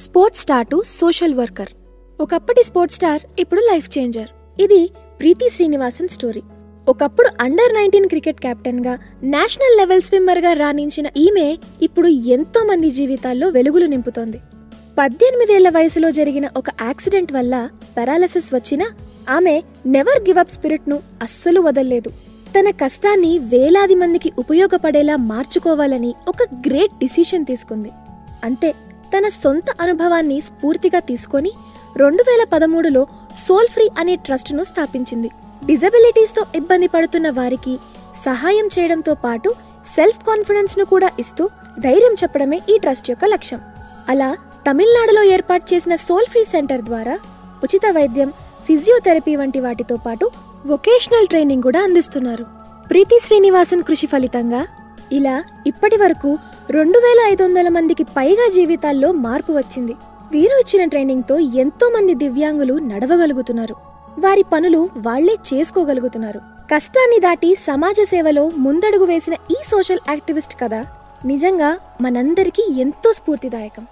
Sports star to social worker. ఒకప్పటి sports star ఇప్పుడు life changer. ఇది ప్రీతి శ్రీనివాసన్ స్టోరీ. ఒకప్పుడు అండర్-19 క్రికెట్ కెప్టెన్ గా, నేషనల్ లెవెల్ స్విమ్మర్ గా రాణించిన ఈమె ఇప్పుడు ఎంతో మంది జీవితాల్లో వెలుగులు నింపుతోంది. 18 ఏళ్ల వయసులో జరిగిన ఒక యాక్సిడెంట్ వల్ల పారాలిసిస్ వచ్చినా ఆమె నెవర్ గివ్ అప్ స్పిరిట్ ను అస్సలు వదల్లేదు. తన కష్టాన్ని వేలాది మందికి ఉపయోగపడేలా మార్చుకోవాలని ఒక గ్రేట్ డిసిషన్ తీసుకుంది. అంతే, తన సొంత అనుభవాన్ని స్ఫూర్తిగా తీసుకొని 2013లో సోల్ ఫ్రీ అనే ట్రస్ట్ను స్థాపించింది. డిజబిలిటీస్తో ఇబ్బంది పడుతున్న వారికి సహాయం చేయడంతో పాటు సెల్ఫ్ కాన్ఫిడెన్స్ ను కూడా ఇస్తూ ధైర్యం చెప్పడమే ఈ ట్రస్ట్ యొక్క లక్ష్యం. అలా తమిళనాడులో ఏర్పాటు చేసిన సోల్ ఫ్రీ సెంటర్ ద్వారా ఉచిత వైద్యం, ఫిజియోథెరపీ వంటి వాటితో పాటు వొకేషనల్ ట్రైనింగ్ కూడా అందిస్తున్నారు. ప్రీతి శ్రీనివాసన్ కృషి ఫలితంగా ఇలా ఇప్పటి వరకు 2500 మందికి పైగా జీవితాల్లో మార్పు వచ్చింది. వీరు ఇచ్చిన ట్రైనింగ్ తో ఎంతో మంది దివ్యాంగులు నడవగలుగుతున్నారు. వారి పనులు వాళ్లే చేసుకోగలుగుతున్నారు. కష్టాన్ని దాటి సమాజ సేవలో ముందడుగు వేసిన ఈ సోషల్ యాక్టివిస్ట్ కథ నిజంగా మనందరికీ ఎంతో స్ఫూర్తిదాయకం.